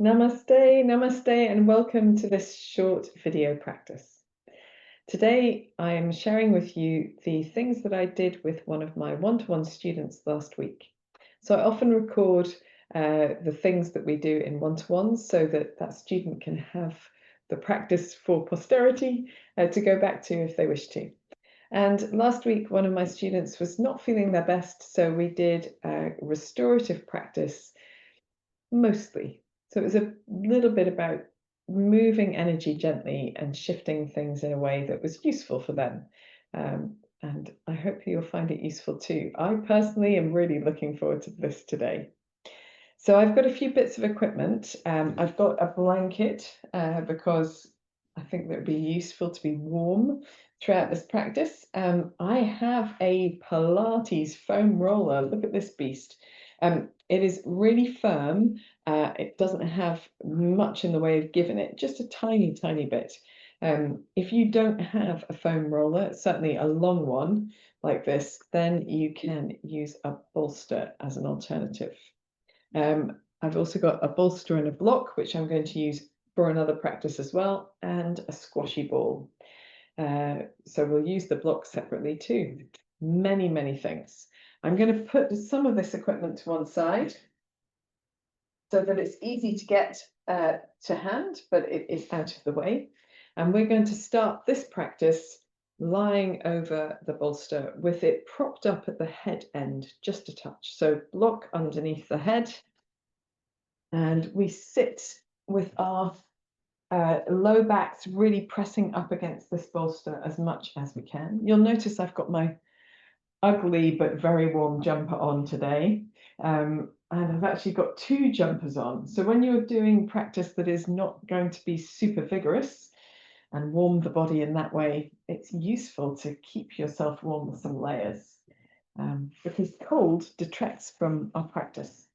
Namaste, namaste, and welcome to this short video practice. Today, I am sharing with you the things that I did with one of my one-to-one students last week. So I often record the things that we do in one-to-ones so that that student can have the practice for posterity to go back to if they wish to. And last week, one of my students was not feeling their best, so we did a restorative practice mostly. So it was a little bit about moving energy gently and shifting things in a way that was useful for them. And I hope you'll find it useful too. I personally am really looking forward to this today. So I've got a few bits of equipment. I've got a blanket because I think that would be useful to be warm throughout this practice. I have a Pilates foam roller. Look at this beast. It is really firm. It doesn't have much in the way of give in it, just a tiny, tiny bit. If you don't have a foam roller, certainly a long one like this, then you can use a bolster as an alternative. I've also got a bolster and a block, which I'm going to use for another practice as well, and a squashy ball. So we'll use the block separately too. Many, many things. I'm going to put some of this equipment to one side so that it's easy to get to hand, but it is out of the way. And we're going to start this practice lying over the bolster with it propped up at the head end, just a touch. So block underneath the head. And we sit with our low backs really pressing up against this bolster as much as we can. You'll notice I've got my ugly but very warm jumper on today. And I've actually got two jumpers on. So when you're doing practice that is not going to be super vigorous and warm the body in that way, it's useful to keep yourself warm with some layers because cold detracts from our practice.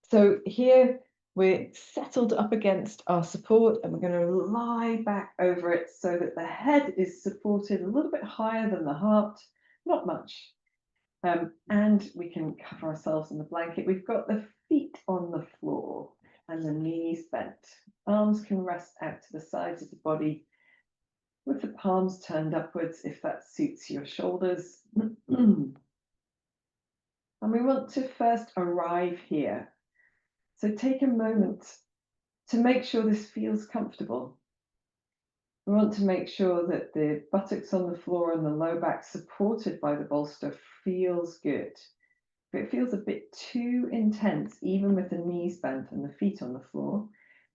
So here we're settled up against our support and we're going to lie back over it so that the head is supported a little bit higher than the heart, not much. And we can cover ourselves in the blanket. We've got the feet on the floor and the knees bent. Arms can rest out to the sides of the body with the palms turned upwards if that suits your shoulders. And we want to first arrive here. So take a moment to make sure this feels comfortable. We want to make sure that the buttocks on the floor and the low back supported by the bolster feels good. If it feels a bit too intense, even with the knees bent and the feet on the floor,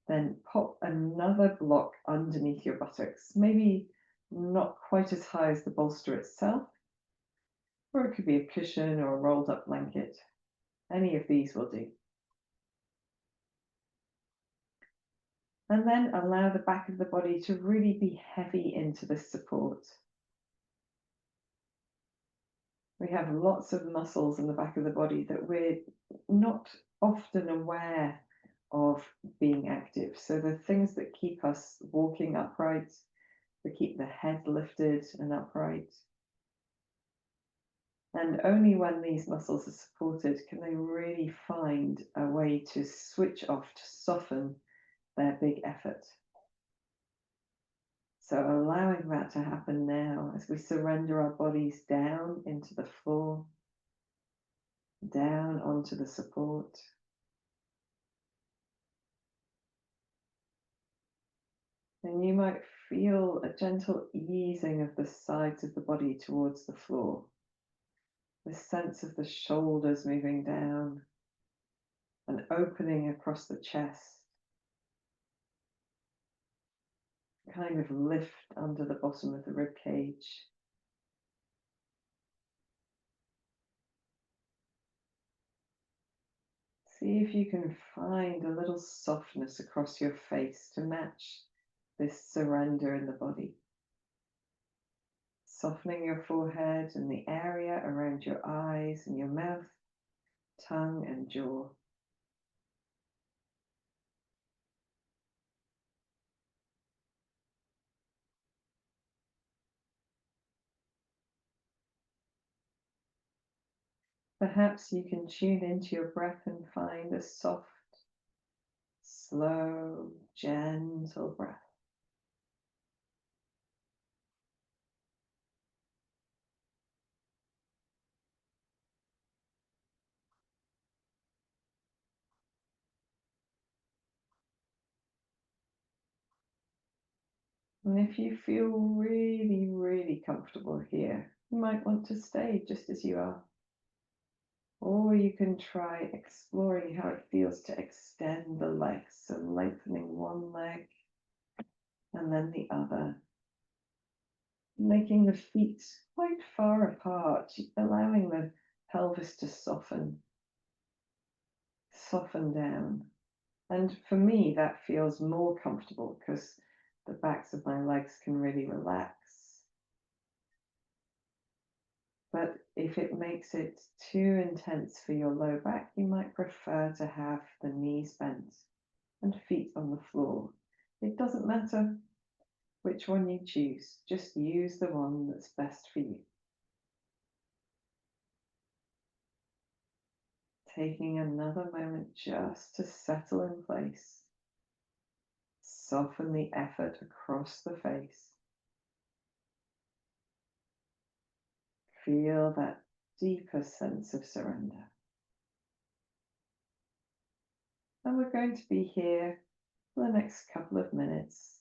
then pop another block underneath your buttocks, maybe not quite as high as the bolster itself, or it could be a cushion or a rolled up blanket. Any of these will do. And then allow the back of the body to really be heavy into this support. We have lots of muscles in the back of the body that we're not often aware of being active. So the things that keep us walking upright, that keep the head lifted and upright. And only when these muscles are supported can they really find a way to switch off, to soften their big effort. So allowing that to happen now as we surrender our bodies down into the floor, down onto the support. And you might feel a gentle easing of the sides of the body towards the floor. This sense of the shoulders moving down and opening across the chest. Kind of lift under the bottom of the rib cage. See if you can find a little softness across your face to match this surrender in the body. Softening your forehead and the area around your eyes and your mouth, tongue and jaw. Perhaps you can tune into your breath and find a soft, Slow, gentle breath. And if you feel really, really comfortable here, you might want to stay just as you are. Or you can try exploring how it feels to extend the legs, so lengthening one leg and then the other, making the feet quite far apart, allowing the pelvis to soften down. And for me, that feels more comfortable because the backs of my legs can really relax. But if it makes it too intense for your low back, you might prefer to have the knees bent and feet on the floor. It doesn't matter which one you choose, just use the one that's best for you. Taking another moment just to settle in place. Soften the effort across the face. Feel that deeper sense of surrender. And we're going to be here for the next couple of minutes.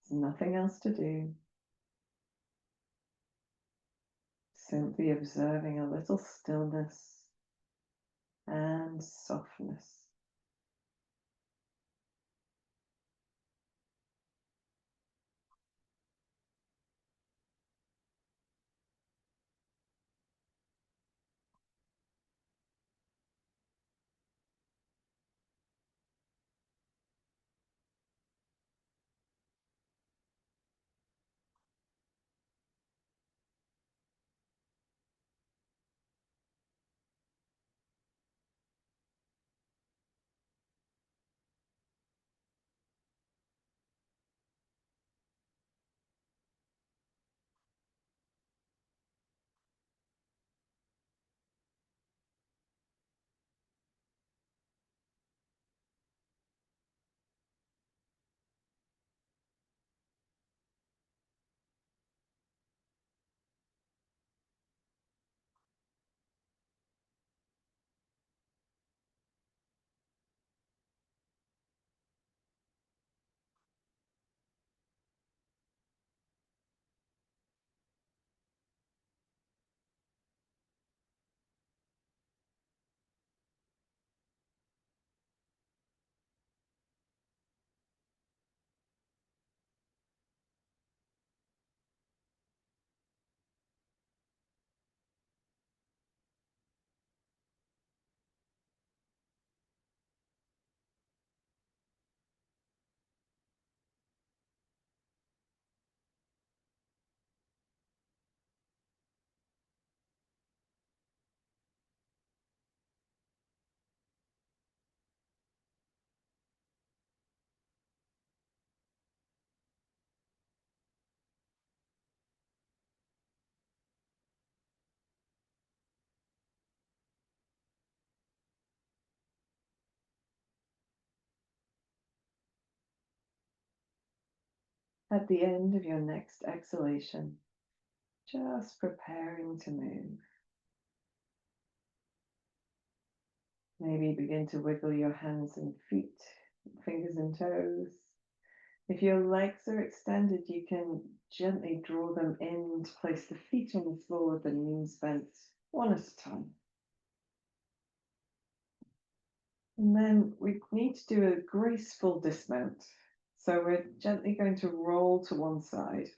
There's nothing else to do. Simply observing a little stillness and softness. At the end of your next exhalation, just preparing to move. Maybe begin to wiggle your hands and feet, fingers and toes. If your legs are extended, you can gently draw them in to place the feet on the floor with the knees bent, one at a time. And then we need to do a graceful dismount. So we're gently going to roll to one side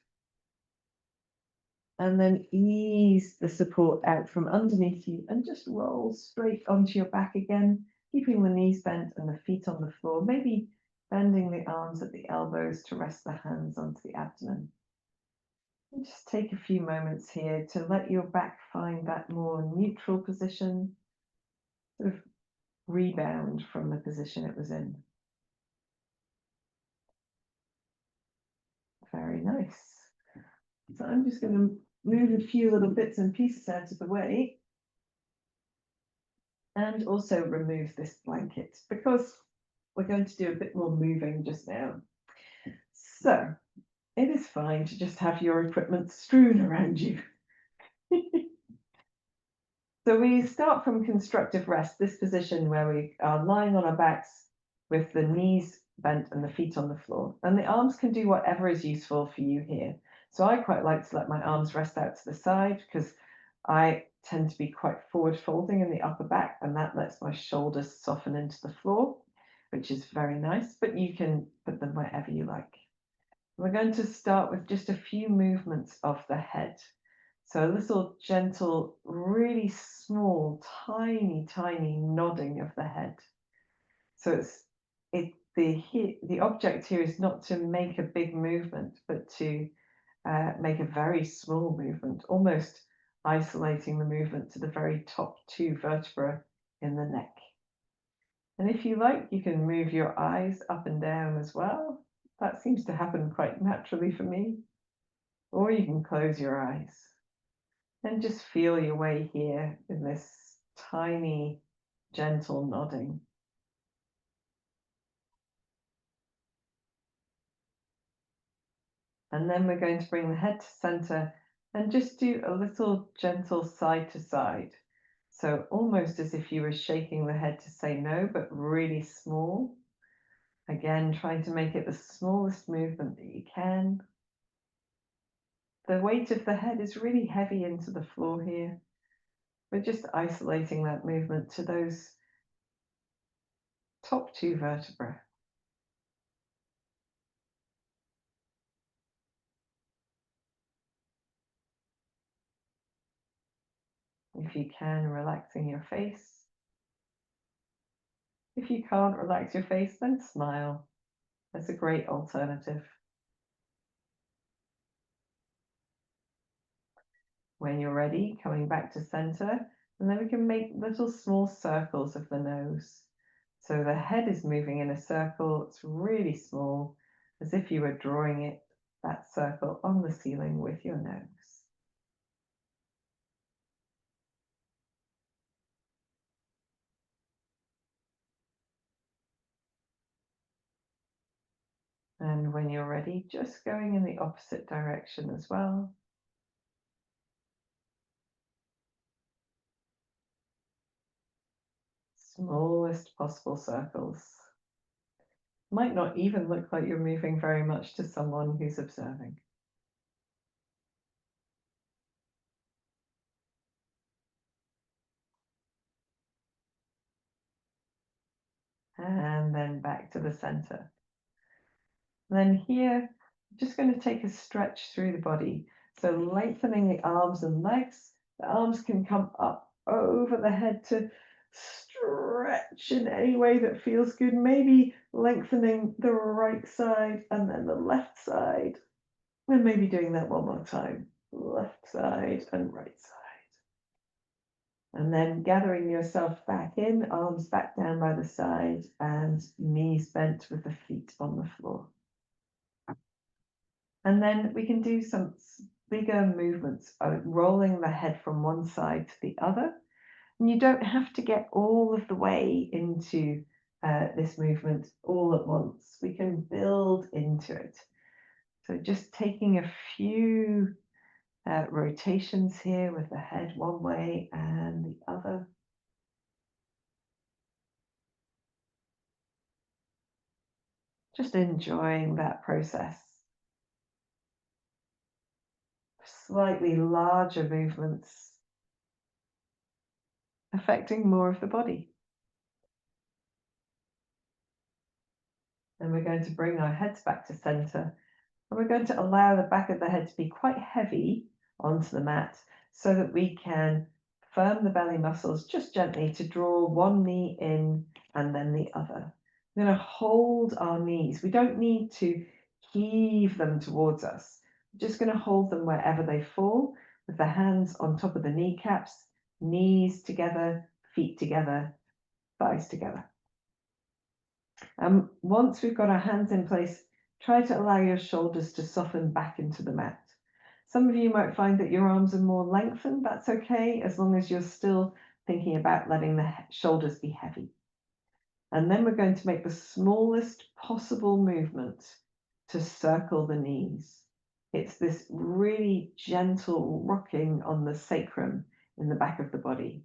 and then ease the support out from underneath you and just roll straight onto your back again, keeping the knees bent and the feet on the floor, maybe bending the arms at the elbows to rest the hands onto the abdomen. And just take a few moments here to let your back find that more neutral position, sort of rebound from the position it was in. Very nice. So I'm just going to move a few little bits and pieces out of the way and also remove this blanket because we're going to do a bit more moving just now. So it is fine to just have your equipment strewn around you. So we start from constructive rest, this position where we are lying on our backs with the knees bent and the feet on the floor. And the arms can do whatever is useful for you here. So I quite like to let my arms rest out to the side because I tend to be quite forward folding in the upper back, and that lets my shoulders soften into the floor, which is very nice, but you can put them wherever you like. We're going to start with just a few movements of the head. So a little gentle, really small, tiny, tiny nodding of the head. So the object here is not to make a big movement, but to make a very small movement, almost isolating the movement to the very top two vertebrae in the neck. And if you like, you can move your eyes up and down as well. That seems to happen quite naturally for me. Or you can close your eyes and just feel your way here in this tiny, gentle nodding. And then we're going to bring the head to center and just do a little gentle side to side. So almost as if you were shaking the head to say no, but really small. Again, trying to make it the smallest movement that you can. The weight of the head is really heavy into the floor here. We're just isolating that movement to those top two vertebrae. If you can, relaxing your face. If you can't relax your face, then smile. That's a great alternative. When you're ready, coming back to center, and then we can make little small circles of the nose. So the head is moving in a circle. It's really small, as if you were drawing it, that circle on the ceiling with your nose. And when you're ready, just going in the opposite direction as well. Smallest possible circles. Might not even look like you're moving very much to someone who's observing. And then back to the center. Then here, I'm just going to take a stretch through the body. So lengthening the arms and legs. The arms can come up over the head to stretch in any way that feels good. Maybe lengthening the right side and then the left side. And maybe doing that one more time. Left side and right side. And then gathering yourself back in, arms back down by the side and knees bent with the feet on the floor. And then we can do some bigger movements, rolling the head from one side to the other. And you don't have to get all of the way into this movement all at once. We can build into it. So just taking a few rotations here with the head one way and the other. Just enjoying that process. Slightly larger movements affecting more of the body. And we're going to bring our heads back to center. And we're going to allow the back of the head to be quite heavy onto the mat so that we can firm the belly muscles just gently to draw one knee in and then the other. We're going to hold our knees. We don't need to heave them towards us. We're just going to hold them wherever they fall with the hands on top of the kneecaps, knees together, feet together, thighs together. Once we've got our hands in place, try to allow your shoulders to soften back into the mat. Some of you might find that your arms are more lengthened. That's okay, as long as you're still thinking about letting the shoulders be heavy. And then we're going to make the smallest possible movement to circle the knees. It's this really gentle rocking on the sacrum in the back of the body.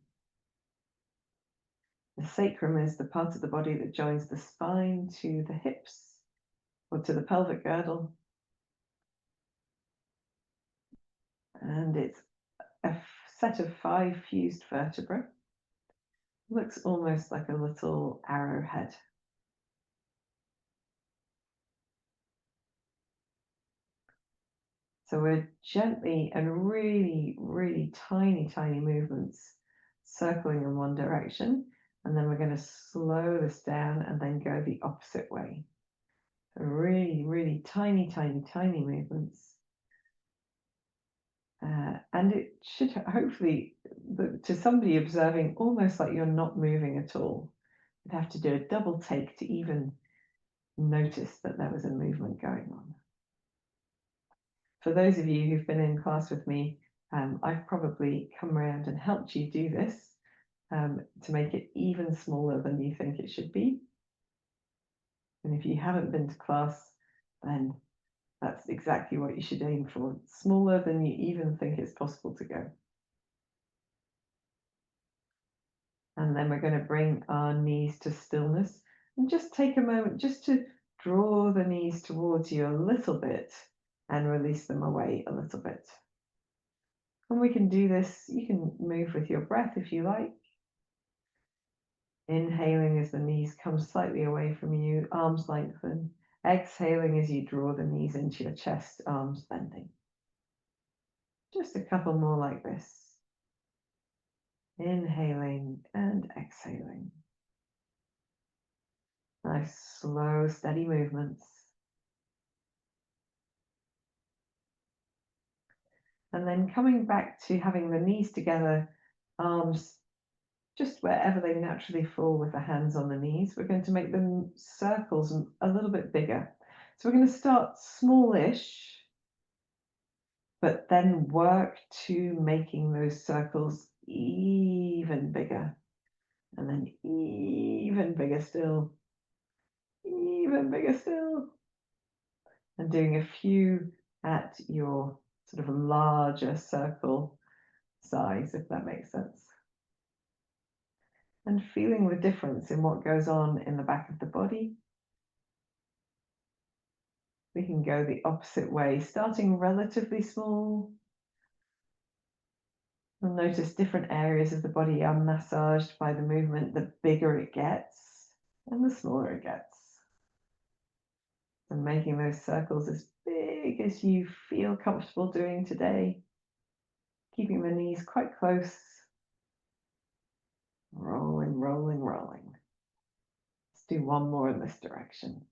The sacrum is the part of the body that joins the spine to the hips or to the pelvic girdle. And it's a set of 5 fused vertebrae. Looks almost like a little arrowhead. So we're gently and really, really tiny, tiny movements circling in one direction. And then we're going to slow this down and then go the opposite way. So really, really tiny, tiny, tiny movements. And it should hopefully, to somebody observing, almost like you're not moving at all. You'd have to do a double take to even notice that there was a movement going on. For those of you who've been in class with me, I've probably come around and helped you do this to make it even smaller than you think it should be. And if you haven't been to class, then that's exactly what you should aim for. Smaller than you even think it's possible to go. And then we're going to bring our knees to stillness and just take a moment just to draw the knees towards you a little bit and release them away a little bit. And we can do this, you can move with your breath if you like. Inhaling as the knees come slightly away from you, arms lengthen. Exhaling as you draw the knees into your chest, arms bending. Just a couple more like this. Inhaling and exhaling. Nice, slow, steady movements. And then coming back to having the knees together, arms just wherever they naturally fall with the hands on the knees. We're going to make them circles a little bit bigger. So we're going to start smallish, but then work to making those circles even bigger. And then even bigger still. Even bigger still. And doing a few at your sort of larger circle size, if that makes sense. And feeling the difference in what goes on in the back of the body. We can go the opposite way, starting relatively small. You'll notice different areas of the body are massaged by the movement. The bigger it gets and the smaller it gets. And making those circles as big as you feel comfortable doing today. Keeping the knees quite close. Rolling, rolling, rolling. Let's do one more in this direction.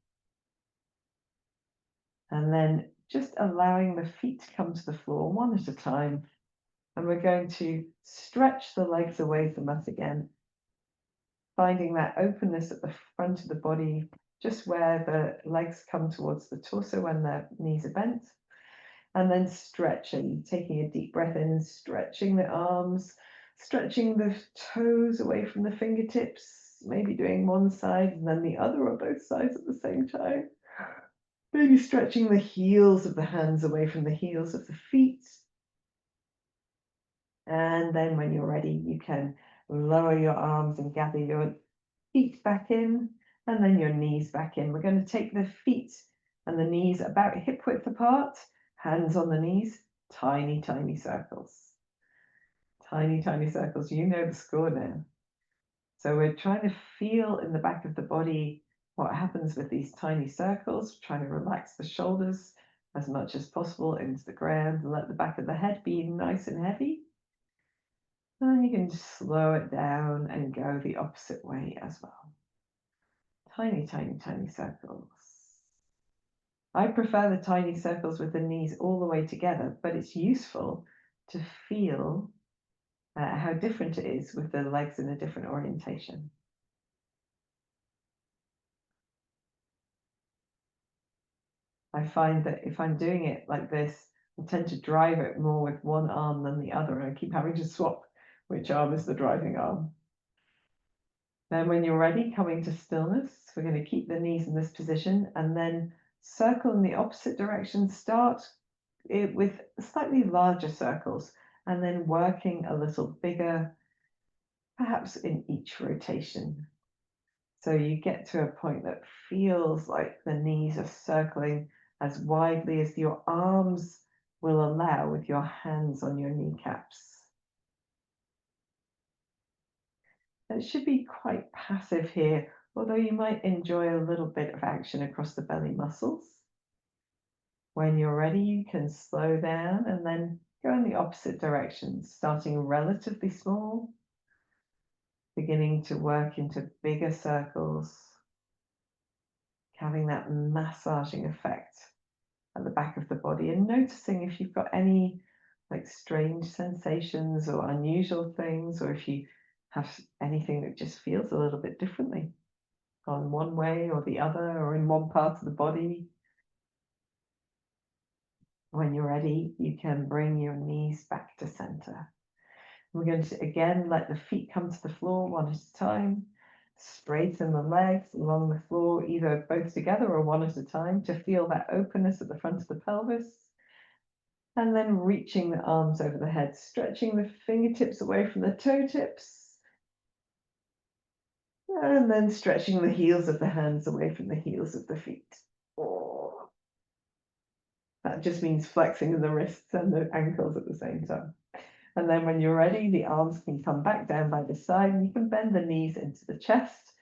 And then just allowing the feet to come to the floor one at a time. And we're going to stretch the legs away from us again, finding that openness at the front of the body, just where the legs come towards the torso when the knees are bent. And then stretching, taking a deep breath in and stretching the arms, stretching the toes away from the fingertips, maybe doing one side and then the other or both sides at the same time. Maybe stretching the heels of the hands away from the heels of the feet. And then when you're ready, you can lower your arms and gather your feet back in, and then your knees back in. We're going to take the feet and the knees about hip width apart, hands on the knees, tiny, tiny circles. Tiny, tiny circles. You know the score now. So we're trying to feel in the back of the body what happens with these tiny circles, trying to relax the shoulders as much as possible into the ground and let the back of the head be nice and heavy. And then you can just slow it down and go the opposite way as well. Tiny, tiny, tiny circles. I prefer the tiny circles with the knees all the way together, but it's useful to feel how different it is with the legs in a different orientation. I find that if I'm doing it like this, I tend to drive it more with one arm than the other, and I keep having to swap which arm is the driving arm. Then when you're ready, coming to stillness, we're going to keep the knees in this position and then circle in the opposite direction. Start it with slightly larger circles and then working a little bigger, perhaps in each rotation. So you get to a point that feels like the knees are circling as widely as your arms will allow with your hands on your kneecaps. It should be quite passive here, although you might enjoy a little bit of action across the belly muscles. When you're ready, you can slow down and then go in the opposite direction, starting relatively small, beginning to work into bigger circles, having that massaging effect at the back of the body, and noticing if you've got any like strange sensations or unusual things, or if you have anything that just feels a little bit differently on one way or the other, or in one part of the body. When you're ready, you can bring your knees back to center. We're going to again let the feet come to the floor one at a time. Straighten the legs along the floor, either both together or one at a time, to feel that openness at the front of the pelvis. And then reaching the arms over the head, stretching the fingertips away from the toe tips. And then stretching the heels of the hands away from the heels of the feet. Oh. That just means flexing the wrists and the ankles at the same time. And then when you're ready, the arms can come back down by the side, and you can bend the knees into the chest,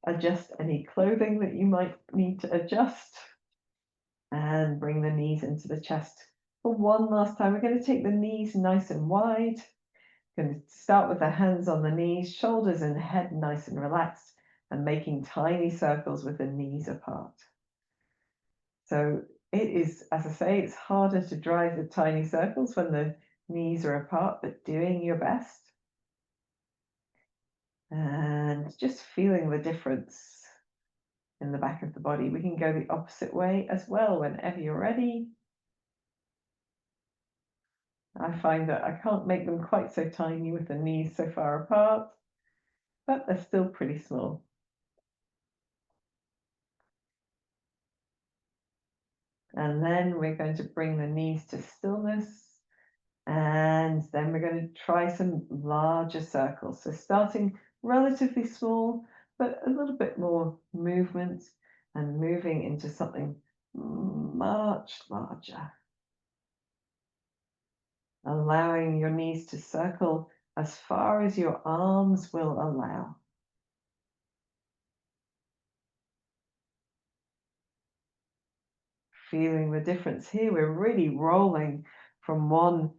adjust any clothing that you might need to adjust, and bring the knees into the chest. For one last time, we're going to take the knees nice and wide. Going to start with the hands on the knees, shoulders and head nice and relaxed, and making tiny circles with the knees apart. So it is, as I say, it's harder to drive the tiny circles when the knees are apart, but doing your best. And just feeling the difference in the back of the body. We can go the opposite way as well whenever you're ready. I find that I can't make them quite so tiny with the knees so far apart, but they're still pretty small. And then we're going to bring the knees to stillness. And then we're going to try some larger circles. So starting relatively small, but a little bit more movement and moving into something much larger. Allowing your knees to circle as far as your arms will allow. Feeling the difference here, we're really rolling from one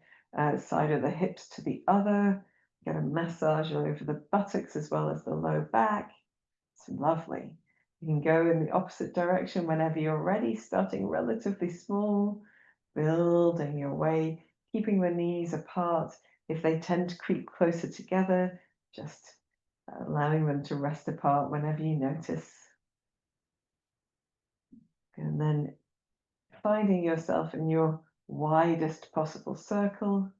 side of the hips to the other. Get a massage over the buttocks as well as the low back. It's lovely. You can go in the opposite direction whenever you're ready, starting relatively small, building your way, keeping the knees apart. If they tend to creep closer together, just allowing them to rest apart whenever you notice. And then finding yourself in your widest possible circle.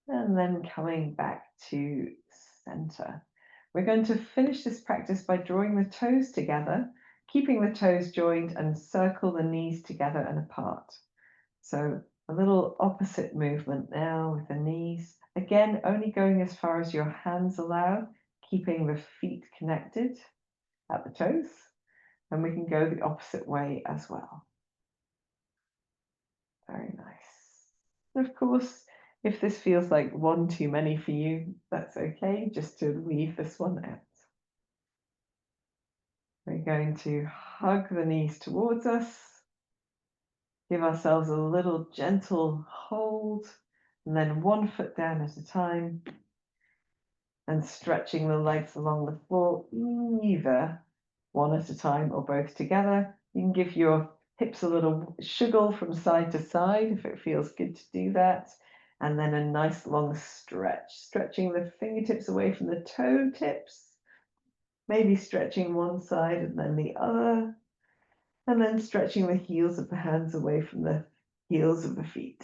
And then coming back to center. We're going to finish this practice by drawing the toes together, keeping the toes joined, and circle the knees together and apart. So a little opposite movement now with the knees. Again, only going as far as your hands allow, keeping the feet connected at the toes. And we can go the opposite way as well. Very nice. And of course, if this feels like one too many for you, that's okay, just to leave this one out. We're going to hug the knees towards us, give ourselves a little gentle hold, and then one foot down at a time, and stretching the legs along the floor, either one at a time or both together. You can give your hips a little shuggle from side to side if it feels good to do that. And then a nice long stretch, stretching the fingertips away from the toe tips, maybe stretching one side and then the other, and then stretching the heels of the hands away from the heels of the feet,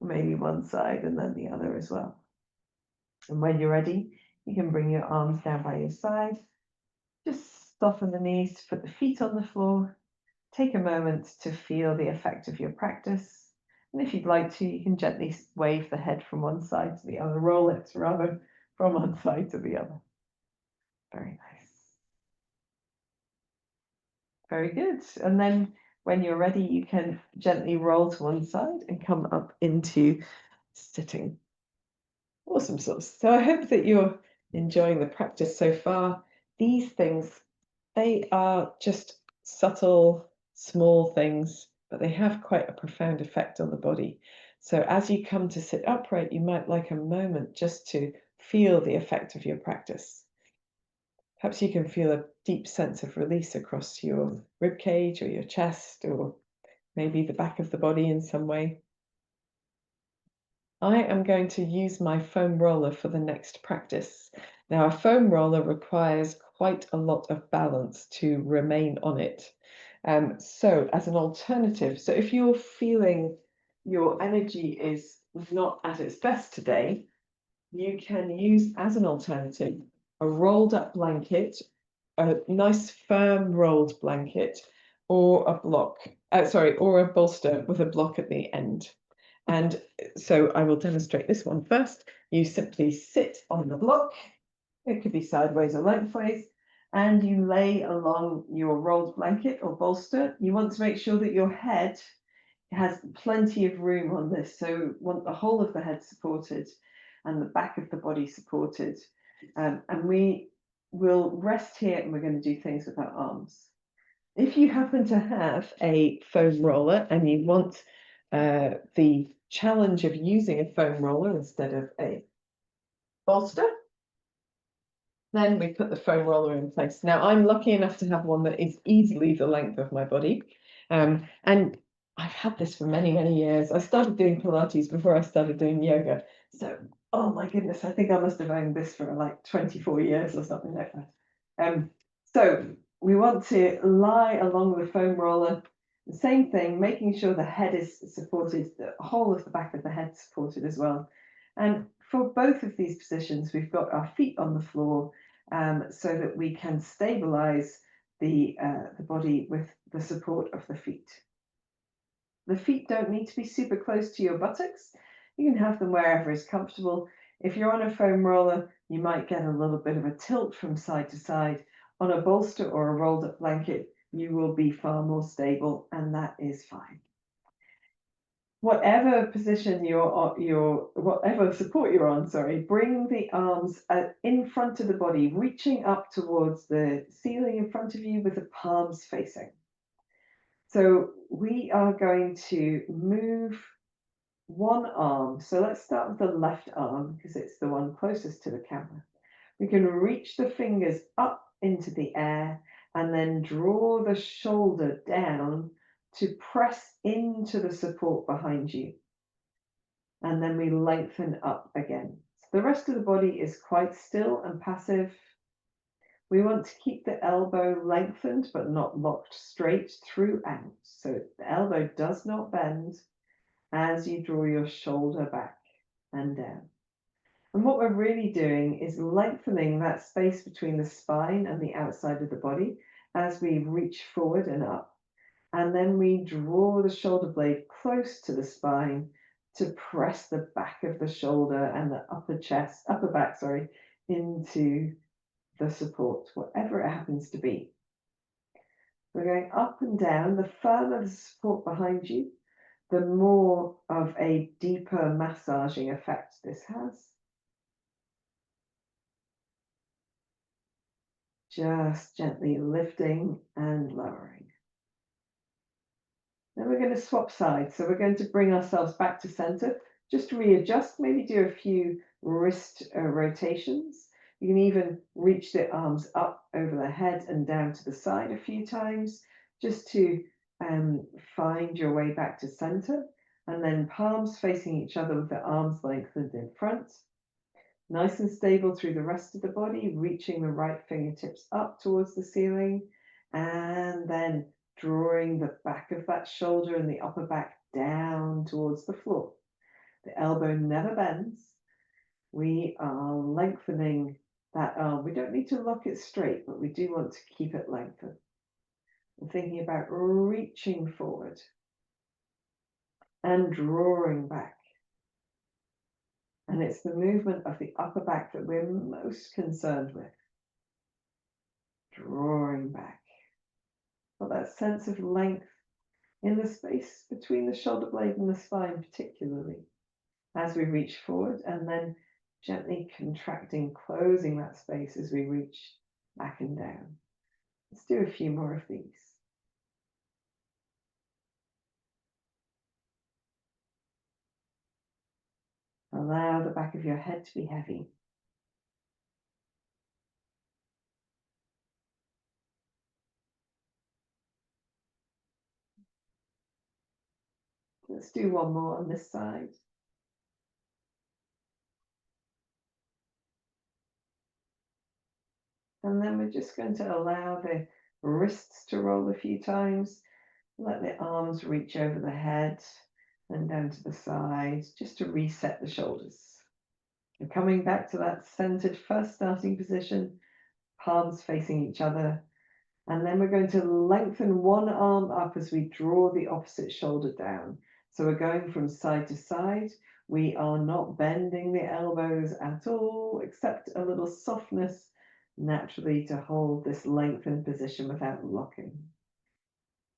maybe one side and then the other as well. And when you're ready, you can bring your arms down by your side. Just soften the knees, put the feet on the floor. Take a moment to feel the effect of your practice. And if you'd like to, you can gently wave the head from one side to the other, roll it rather from one side to the other. Very nice. Very good. And then when you're ready, you can gently roll to one side and come up into sitting. Awesome sauce. So I hope that you're enjoying the practice so far. These things, they are just subtle, small things, but they have quite a profound effect on the body. So as you come to sit upright, you might like a moment just to feel the effect of your practice. Perhaps you can feel a deep sense of release across your rib cage or your chest, or maybe the back of the body in some way. I am going to use my foam roller for the next practice. Now, a foam roller requires quite a lot of balance to remain on it. So as an alternative, so if you're feeling your energy is not at its best today, you can use as an alternative a rolled up blanket, a nice firm rolled blanket, or a or a bolster with a block at the end. And so I will demonstrate this one first. You simply sit on the block. It could be sideways or lengthways, and you lay along your rolled blanket or bolster. You want to make sure that your head has plenty of room on this. So you want the whole of the head supported and the back of the body supported. And we will rest here and we're going to do things with our arms. If you happen to have a foam roller and you want the challenge of using a foam roller instead of a bolster, then we put the foam roller in place. Now, I'm lucky enough to have one that is easily the length of my body. And I've had this for many, many years. I started doing Pilates before I started doing yoga. So, oh my goodness, I think I must have owned this for like 24 years or something like that. So we want to lie along the foam roller. The same thing, making sure the head is supported, the whole of the back of the head supported as well. And for both of these positions, we've got our feet on the floor so that we can stabilize the body with the support of the feet. The feet don't need to be super close to your buttocks. You can have them wherever is comfortable. If you're on a foam roller, you might get a little bit of a tilt from side to side. On a bolster or a rolled up blanket, you will be far more stable, and that is fine. Whatever position whatever support you're on, bring the arms in front of the body, reaching up towards the ceiling in front of you with the palms facing. So we are going to move one arm. So let's start with the left arm because it's the one closest to the camera. We can reach the fingers up into the air and then draw the shoulder down to press into the support behind you. And then we lengthen up again. So the rest of the body is quite still and passive. We want to keep the elbow lengthened but not locked straight throughout. So the elbow does not bend as you draw your shoulder back and down. And what we're really doing is lengthening that space between the spine and the outside of the body as we reach forward and up. And then we draw the shoulder blade close to the spine to press the back of the shoulder and the upper back, into the support, whatever it happens to be. We're going up and down. The firmer the support behind you, the more of a deeper massaging effect this has. Just gently lifting and lowering. Then we're going to swap sides. So we're going to bring ourselves back to center, just readjust, maybe do a few wrist rotations. You can even reach the arms up over the head and down to the side a few times, just to find your way back to center. And then palms facing each other with the arms lengthened in front. Nice and stable through the rest of the body, reaching the right fingertips up towards the ceiling, and then drawing the back of that shoulder and the upper back down towards the floor. The elbow never bends. We are lengthening that arm. We don't need to lock it straight, but we do want to keep it lengthened. I'm thinking about reaching forward and drawing back. And it's the movement of the upper back that we're most concerned with. Drawing back. Got that sense of length in the space between the shoulder blade and the spine, particularly as we reach forward, and then gently contracting, closing that space as we reach back and down. Let's do a few more of these. Allow the back of your head to be heavy. Let's do one more on this side. And then we're just going to allow the wrists to roll a few times. Let the arms reach over the head and down to the sides, just to reset the shoulders. And coming back to that centered first starting position, palms facing each other. And then we're going to lengthen one arm up as we draw the opposite shoulder down. So we're going from side to side. We are not bending the elbows at all, except a little softness naturally to hold this lengthened position without locking.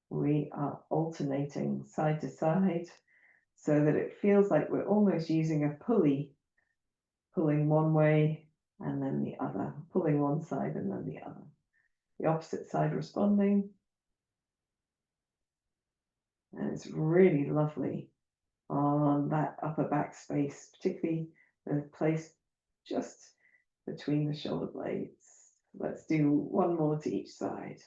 We are alternating side to side so that it feels like we're almost using a pulley, pulling one way and then the other, pulling one side and then the other. The opposite side responding. And it's really lovely on that upper back space, particularly the place just between the shoulder blades. Let's do one more to each side.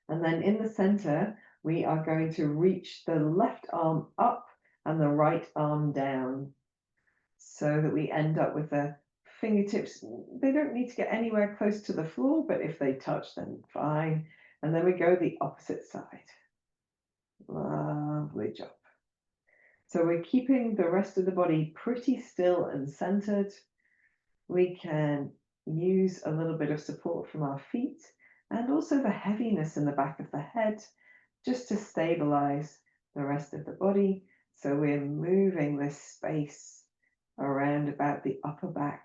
And then in the center, we are going to reach the left arm up and the right arm down so that we end up with the fingertips. They don't need to get anywhere close to the floor, but if they touch, then fine. And then we go the opposite side. Lovely job. So we're keeping the rest of the body pretty still and centered. We can use a little bit of support from our feet and also the heaviness in the back of the head just to stabilize the rest of the body. So we're moving this space around about the upper back.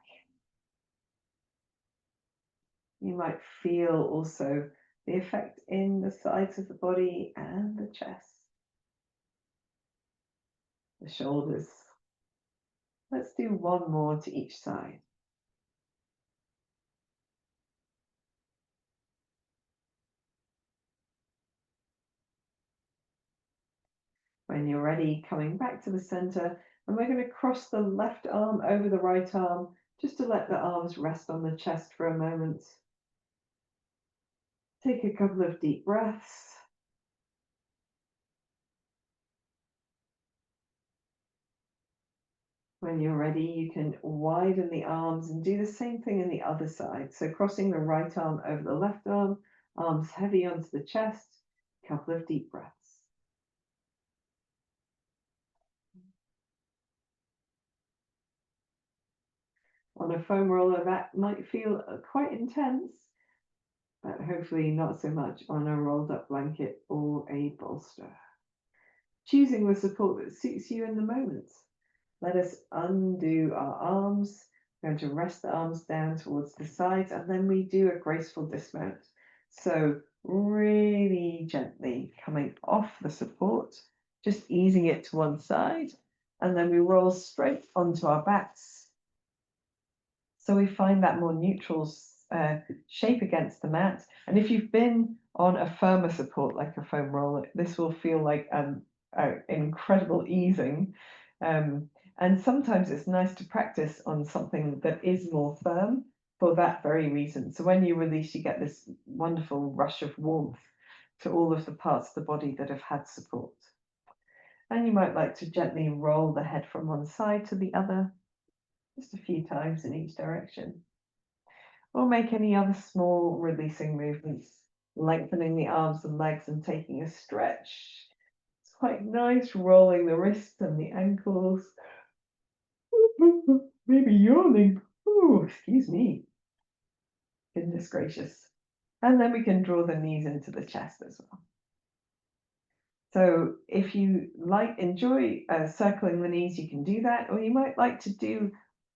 You might feel also the effect in the sides of the body and the chest, the shoulders. Let's do one more to each side. When you're ready, coming back to the center, and we're going to cross the left arm over the right arm, just to let the arms rest on the chest for a moment. Take a couple of deep breaths. When you're ready, you can widen the arms and do the same thing in the other side. So crossing the right arm over the left arm, arms heavy onto the chest, a couple of deep breaths. On a foam roller, that might feel quite intense, but hopefully not so much on a rolled up blanket or a bolster. Choosing the support that suits you in the moment. Let us undo our arms. We're going to rest the arms down towards the sides, and then we do a graceful dismount. So really gently coming off the support, just easing it to one side, and then we roll straight onto our backs. So we find that more neutral shape against the mat. And if you've been on a firmer support like a foam roller, this will feel like an incredible easing. And sometimes it's nice to practice on something that is more firm for that very reason. So when you release, you get this wonderful rush of warmth to all of the parts of the body that have had support. And you might like to gently roll the head from one side to the other, just a few times in each direction. Or make any other small releasing movements lengthening the arms and legs and taking a stretch. It's quite nice, rolling the wrists and the ankles. Maybe yawning. Ooh, excuse me. Goodness gracious. And then we can draw the knees into the chest as well. So if you enjoy circling the knees, you can do that, or you might like to do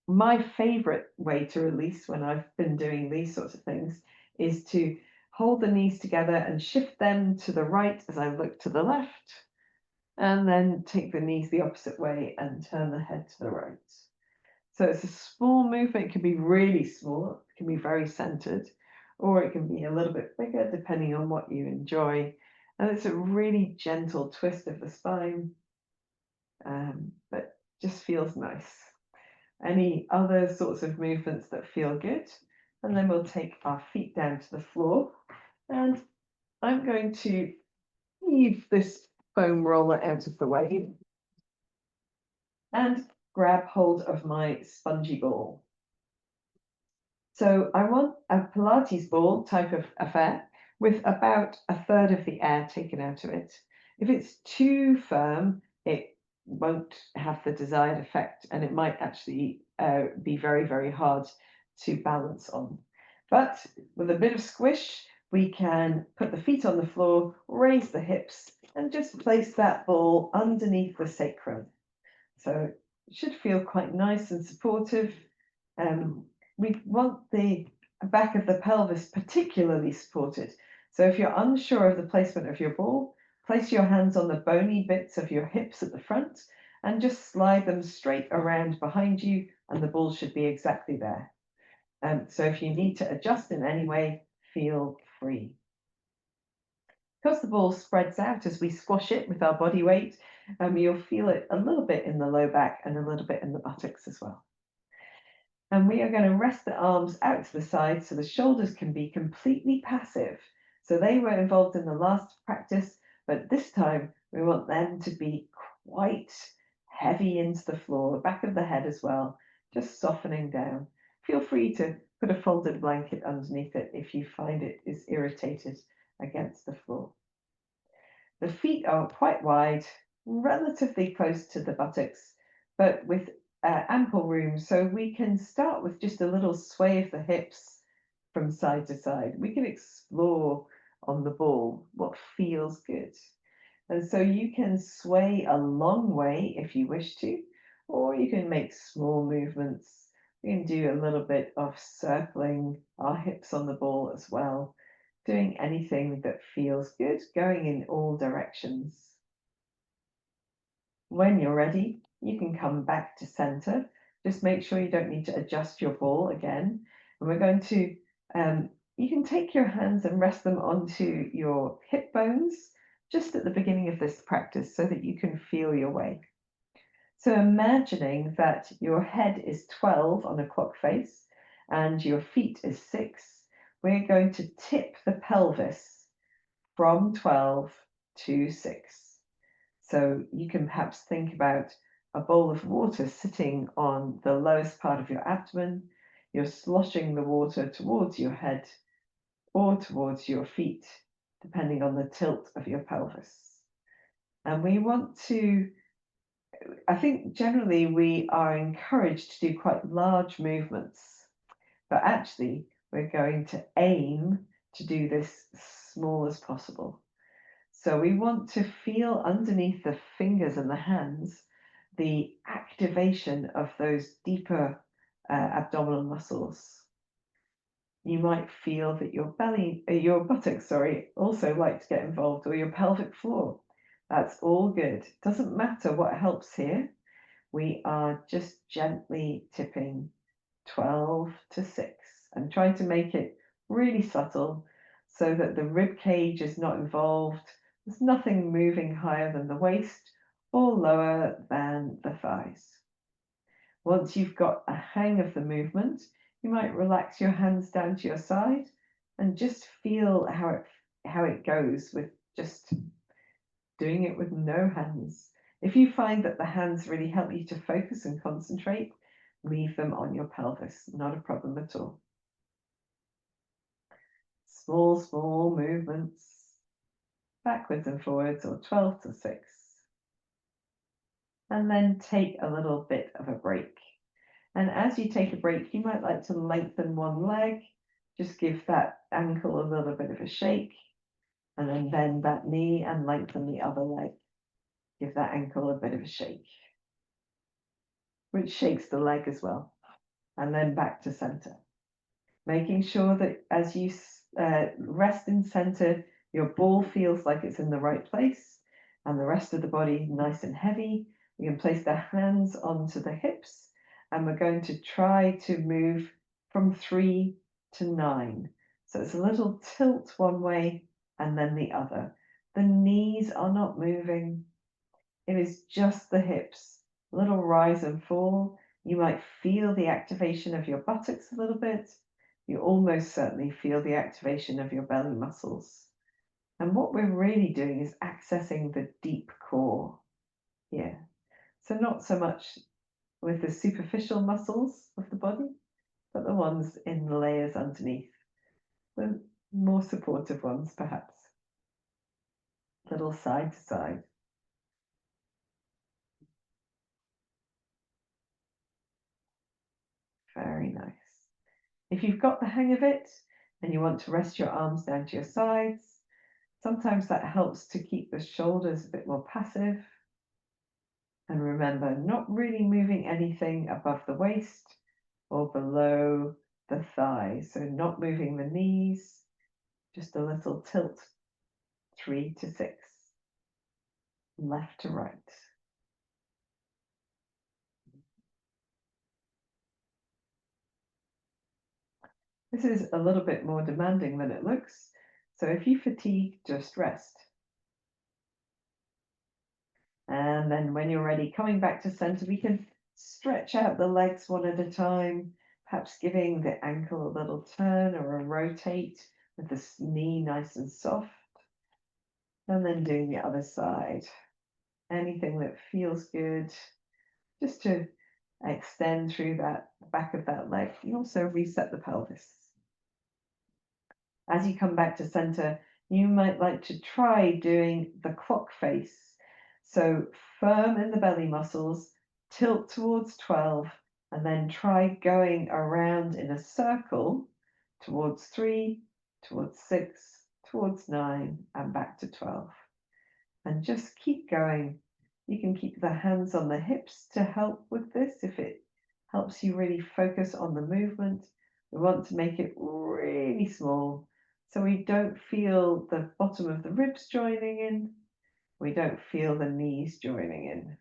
my favorite way to release when I've been doing these sorts of things is to hold the knees together and shift them to the right as I look to the left, and then take the knees the opposite way and turn the head to the right. So it's a small movement. It can be really small, it can be very centered, or it can be a little bit bigger depending on what you enjoy. And it's a really gentle twist of the spine, but just feels nice. Any other sorts of movements that feel good? And then we'll take our feet down to the floor. And I'm going to leave this foam roller out of the way and grab hold of my spongy ball. So I want a Pilates ball type of affair with about a third of the air taken out of it. If it's too firm, it won't have the desired effect, and it might actually be very, very hard to balance on. But with a bit of squish, we can put the feet on the floor, raise the hips, and just place that ball underneath the sacrum. So it should feel quite nice and supportive. We want the back of the pelvis particularly supported. So if you're unsure of the placement of your ball, place your hands on the bony bits of your hips at the front and just slide them straight around behind you, and the ball should be exactly there. So if you need to adjust in any way, feel free. Because the ball spreads out as we squash it with our body weight, you'll feel it a little bit in the low back and a little bit in the buttocks as well. And we are going to rest the arms out to the side so the shoulders can be completely passive. So they were involved in the last practice, but this time we want them to be quite heavy into the floor, back of the head as well, just softening down. Feel free to put a folded blanket underneath it if you find it is irritated against the floor. The feet are quite wide, relatively close to the buttocks, but with ample room, so we can start with just a little sway of the hips from side to side. We can explore on the ball what feels good. And so you can sway a long way if you wish to, or you can make small movements. We can do a little bit of circling our hips on the ball as well, doing anything that feels good, going in all directions. When you're ready, you can come back to center. Just make sure you don't need to adjust your ball again. And we're going to, you can take your hands and rest them onto your hip bones just at the beginning of this practice so that you can feel your way. So imagining that your head is 12 on a clock face and your feet is 6, we're going to tip the pelvis from 12 to 6. So you can perhaps think about a bowl of water sitting on the lowest part of your abdomen. You're sloshing the water towards your head or towards your feet, depending on the tilt of your pelvis. And we want to, I think generally we are encouraged to do quite large movements, but actually we're going to aim to do this as small as possible. So we want to feel underneath the fingers and the hands the activation of those deeper abdominal muscles. You might feel that your buttocks, also like to get involved, or your pelvic floor. That's all good. Doesn't matter what helps here. We are just gently tipping 12 to 6 and trying to make it really subtle so that the rib cage is not involved. There's nothing moving higher than the waist or lower than the thighs. Once you've got a hang of the movement, you might relax your hands down to your side and just feel how it goes with just doing it with no hands. If you find that the hands really help you to focus and concentrate, leave them on your pelvis, not a problem at all. small movements, backwards and forwards, or 12 to 6. And then take a little bit of a break. And as you take a break, you might like to lengthen one leg, just give that ankle a little bit of a shake, and then bend that knee and lengthen the other leg. Give that ankle a bit of a shake, which shakes the leg as well. And then back to center. Making sure that as you rest in center, your ball feels like it's in the right place and the rest of the body nice and heavy. We can place the hands onto the hips and we're going to try to move from 3 to 9. So it's a little tilt one way and then the other. The knees are not moving. It is just the hips, a little rise and fall. You might feel the activation of your buttocks a little bit. You almost certainly feel the activation of your belly muscles. And what we're really doing is accessing the deep core here. So not so much with the superficial muscles of the body, but the ones in the layers underneath, the more supportive ones perhaps. Little side to side. Very nice. If you've got the hang of it and you want to rest your arms down to your sides, sometimes that helps to keep the shoulders a bit more passive. And remember, not really moving anything above the waist or below the thighs. So not moving the knees, just a little tilt, 3 to 6, left to right. This is a little bit more demanding than it looks. So if you fatigue, just rest. And then when you're ready, coming back to center, we can stretch out the legs one at a time, perhaps giving the ankle a little turn or a rotate with the knee nice and soft. And then doing the other side. Anything that feels good, just to extend through that back of that leg. You also reset the pelvis. As you come back to center, you might like to try doing the clock face. So firm in the belly muscles, tilt towards 12, and then try going around in a circle towards 3, towards 6, towards 9, and back to 12. And just keep going. You can keep the hands on the hips to help with this if it helps you really focus on the movement. We want to make it really small so we don't feel the bottom of the ribs joining in. We don't feel the knees joining in.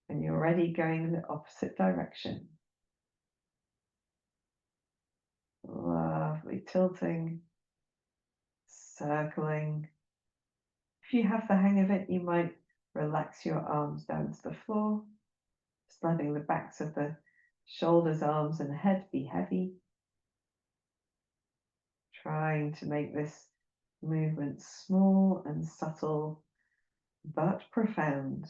And you're ready, going in the opposite direction. Lovely tilting, circling. If you have the hang of it, you might relax your arms down to the floor, just letting the backs of the shoulders, arms, and head be heavy. Trying to make this movement small and subtle, but profound.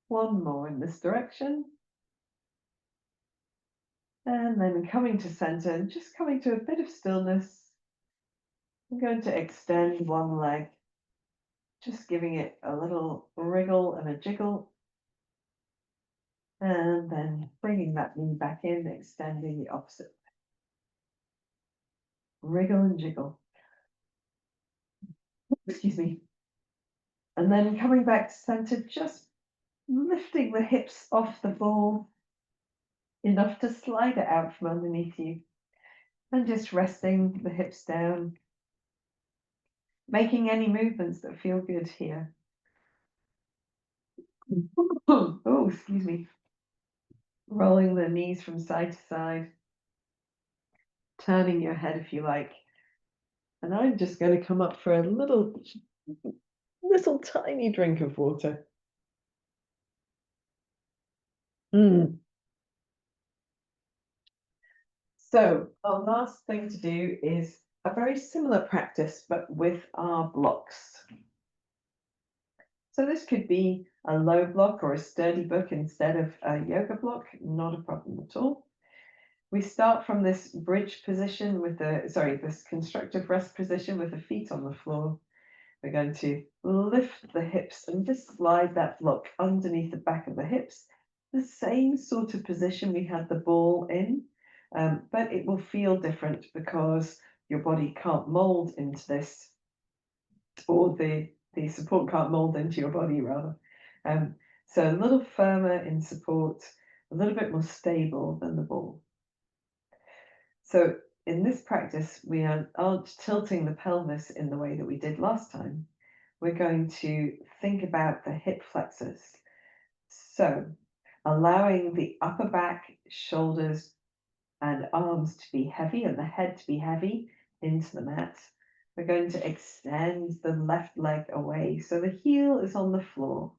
One more in this direction. And then coming to center and just coming to a bit of stillness. I'm going to extend one leg, just giving it a little wriggle and a jiggle. And then bringing that knee back in, extending the opposite. Wriggle and jiggle. Excuse me. And then coming back to center, just lifting the hips off the ball, enough to slide it out from underneath you. And just resting the hips down. Making any movements that feel good here. Oh, excuse me. Rolling the knees from side to side. Turning your head if you like. And I'm just going to come up for a little tiny drink of water. So our last thing to do is a very similar practice, but with our blocks. So this could be a low block or a sturdy book instead of a yoga block, not a problem at all. We start from this bridge position with this constructive rest position with the feet on the floor. We're going to lift the hips and just slide that block underneath the back of the hips. The same sort of position we had the ball in, but it will feel different because your body can't mold into this, or the support can't mold into your body rather. So a little firmer in support, a little bit more stable than the ball. So in this practice, we aren't tilting the pelvis in the way that we did last time. We're going to think about the hip flexors. So allowing the upper back, shoulders, and arms to be heavy and the head to be heavy into the mat. We're going to extend the left leg away so the heel is on the floor.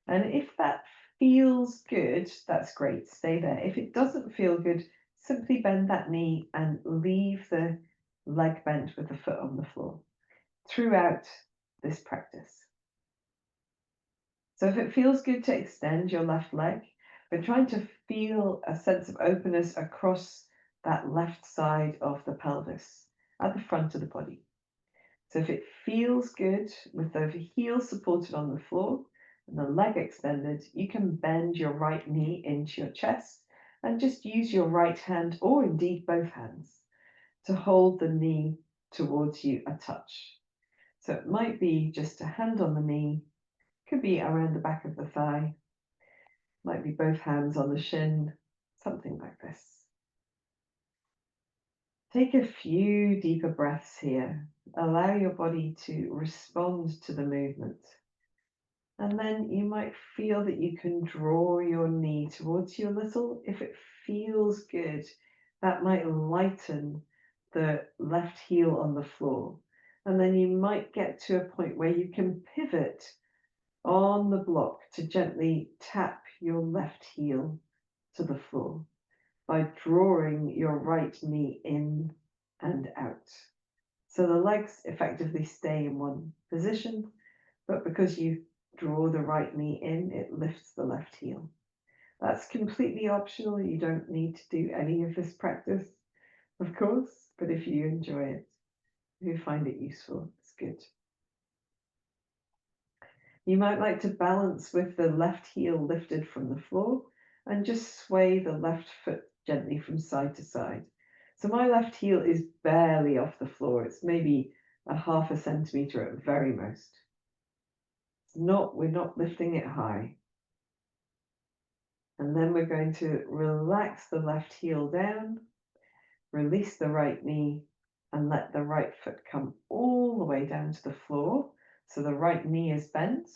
And if that feels good, that's great, stay there. If it doesn't feel good, simply bend that knee and leave the leg bent with the foot on the floor throughout this practice. So if it feels good to extend your left leg, we're trying to feel a sense of openness across that left side of the pelvis at the front of the body. So if it feels good with the heel supported on the floor and the leg extended, you can bend your right knee into your chest and just use your right hand, or indeed both hands, to hold the knee towards you a touch. So it might be just a hand on the knee, could be around the back of the thigh, might be both hands on the shin, something like this. Take a few deeper breaths here. Allow your body to respond to the movement. And then you might feel that you can draw your knee towards you a little. If it feels good, that might lighten the left heel on the floor. And then you might get to a point where you can pivot on the block to gently tap your left heel to the floor by drawing your right knee in and out. So the legs effectively stay in one position, but because you draw the right knee in, it lifts the left heel. That's completely optional. You don't need to do any of this practice, of course, but if you enjoy it, if you find it useful, it's good. You might like to balance with the left heel lifted from the floor and just sway the left foot gently from side to side. So my left heel is barely off the floor. It's maybe a half a centimeter at very most. We're not lifting it high. And then we're going to relax the left heel down, release the right knee, and let the right foot come all the way down to the floor. So the right knee is bent,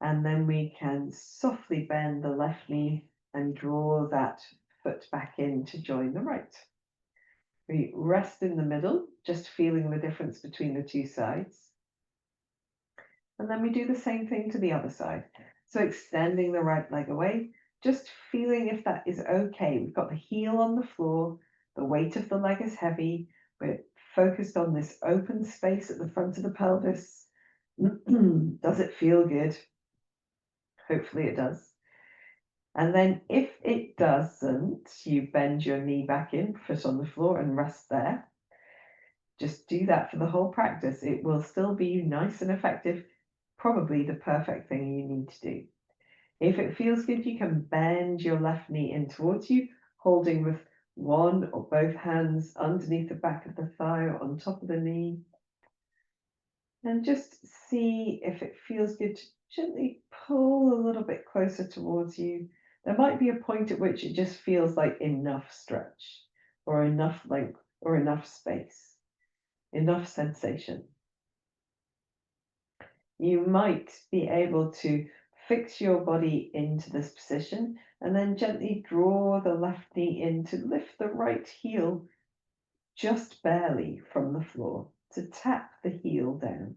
and then we can softly bend the left knee and draw that foot back in to join the right. We rest in the middle, just feeling the difference between the two sides. And then we do the same thing to the other side. So extending the right leg away, just feeling if that is okay. We've got the heel on the floor, the weight of the leg is heavy. We're focused on this open space at the front of the pelvis. Does it feel good? Hopefully it does. And then if it doesn't, you bend your knee back in, foot on the floor, and rest there. Just do that for the whole practice. It will still be nice and effective, probably the perfect thing you need to do. If it feels good, you can bend your left knee in towards you, holding with one or both hands underneath the back of the thigh or on top of the knee. And just see if it feels good to gently pull a little bit closer towards you. There might be a point at which it just feels like enough stretch, or enough length, or enough space, enough sensation. You might be able to fix your body into this position and then gently draw the left knee in to lift the right heel just barely from the floor, to tap the heel down.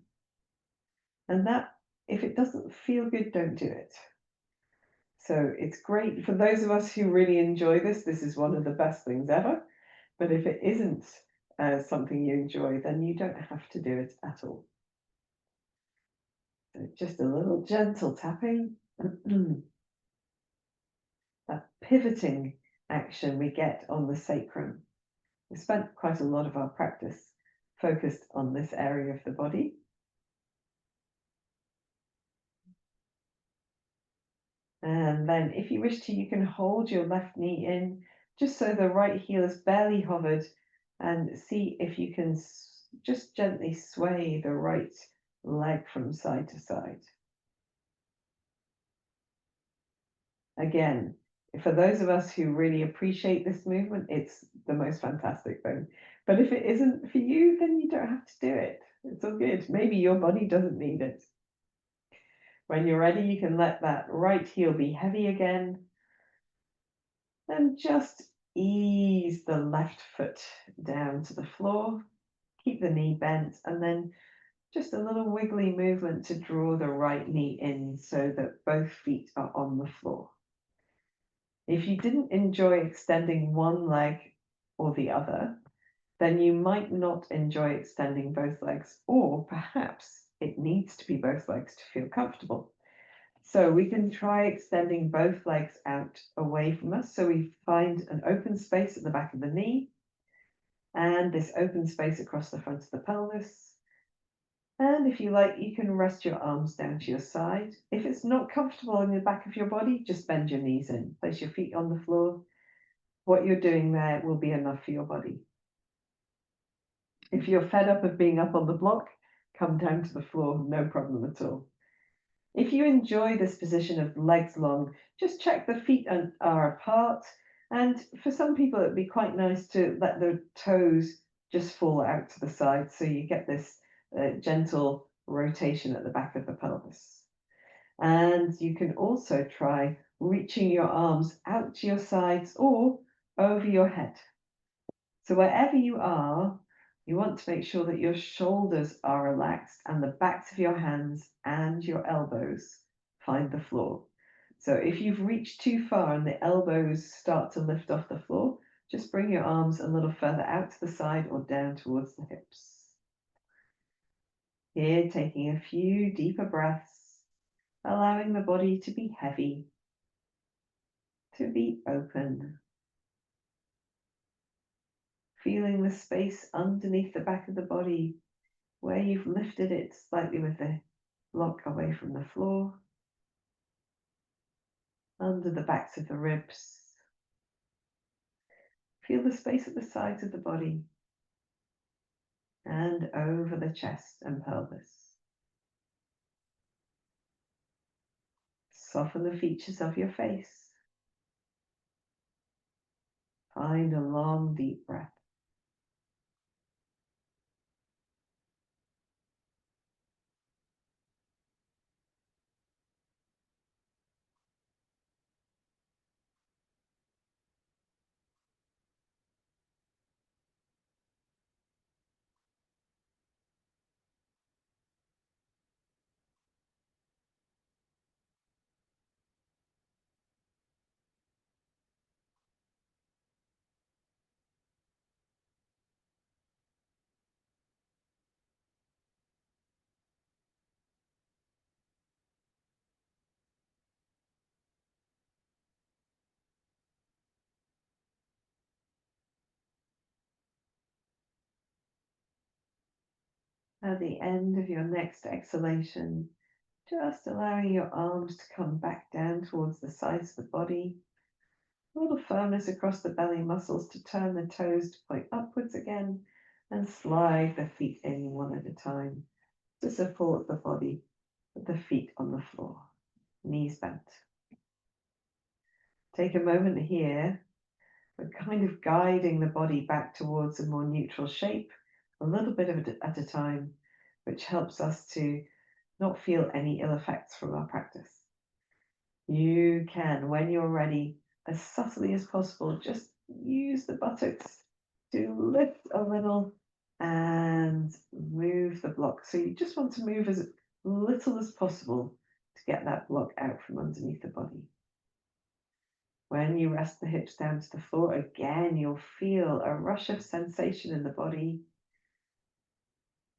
And that, if it doesn't feel good, don't do it. So it's great for those of us who really enjoy this. This is one of the best things ever. But if it isn't as something you enjoy, then you don't have to do it at all. So just a little gentle tapping. That pivoting action we get on the sacrum. We spent quite a lot of our practice focused on this area of the body. And then if you wish to, you can hold your left knee in just so the right heel is barely hovered, and see if you can just gently sway the right leg from side to side. Again, for those of us who really appreciate this movement, it's the most fantastic thing. But if it isn't for you, then you don't have to do it. It's all good. Maybe your body doesn't need it. When you're ready, you can let that right heel be heavy again. Then just ease the left foot down to the floor. Keep the knee bent, and then just a little wiggly movement to draw the right knee in so that both feet are on the floor. If you didn't enjoy extending one leg or the other, then you might not enjoy extending both legs, or perhaps it needs to be both legs to feel comfortable. So we can try extending both legs out away from us. So we find an open space at the back of the knee and this open space across the front of the pelvis. And if you like, you can rest your arms down to your side. If it's not comfortable in the back of your body, just bend your knees in, place your feet on the floor. What you're doing there will be enough for your body. If you're fed up of being up on the block, come down to the floor, no problem at all. If you enjoy this position of legs long, just check the feet are apart. And for some people, it'd be quite nice to let the toes just fall out to the side, so you get this gentle rotation at the back of the pelvis. And you can also try reaching your arms out to your sides or over your head. So wherever you are, you want to make sure that your shoulders are relaxed and the backs of your hands and your elbows find the floor. So if you've reached too far and the elbows start to lift off the floor, just bring your arms a little further out to the side or down towards the hips. Here, taking a few deeper breaths, allowing the body to be heavy, to be open. Feeling the space underneath the back of the body where you've lifted it slightly with the block away from the floor, under the backs of the ribs. Feel the space at the sides of the body and over the chest and pelvis. Soften the features of your face. Find a long, deep breath. At the end of your next exhalation, just allowing your arms to come back down towards the sides of the body. A little firmness across the belly muscles to turn the toes to point upwards again, and slide the feet in one at a time to support the body with the feet on the floor, knees bent. Take a moment here. We're kind of guiding the body back towards a more neutral shape, a little bit at a time, which helps us to not feel any ill effects from our practice. You can, when you're ready, as subtly as possible, just use the buttocks to lift a little and move the block. So you just want to move as little as possible to get that block out from underneath the body. When you rest the hips down to the floor, again, you'll feel a rush of sensation in the body.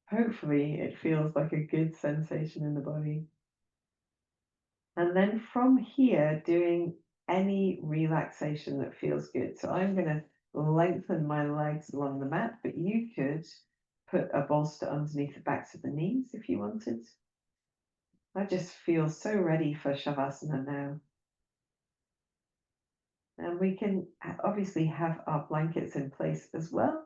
Hopefully, it feels like a good sensation in the body. And then from here, doing any relaxation that feels good. So I'm going to lengthen my legs along the mat, but you could put a bolster underneath the backs of the knees if you wanted. I just feel so ready for Shavasana now. And we can obviously have our blankets in place as well.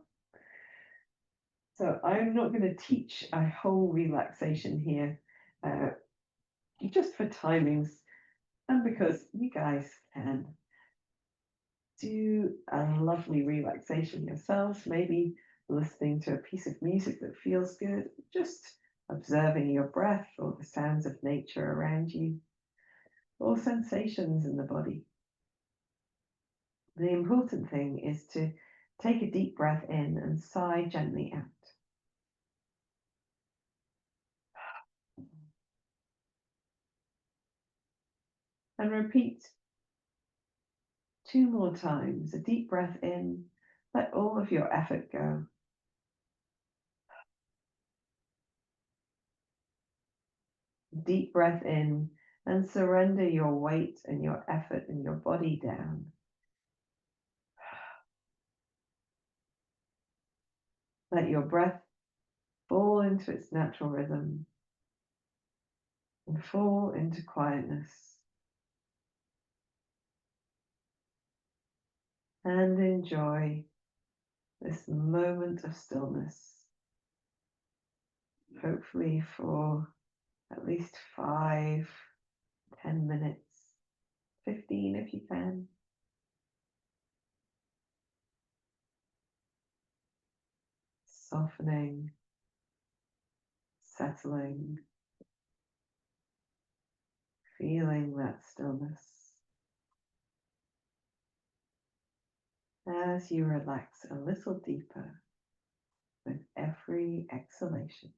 So I'm not going to teach a whole relaxation here, just for timings and because you guys can do a lovely relaxation yourselves, maybe listening to a piece of music that feels good, just observing your breath or the sounds of nature around you, or sensations in the body. The important thing is to take a deep breath in and sigh gently out. And repeat 2 more times. A deep breath in, let all of your effort go. Deep breath in and surrender your weight and your effort and your body down. Let your breath fall into its natural rhythm and fall into quietness. And enjoy this moment of stillness, hopefully for at least 5, 10 minutes, 15 if you can. Softening, settling, feeling that stillness as you relax a little deeper with every exhalation.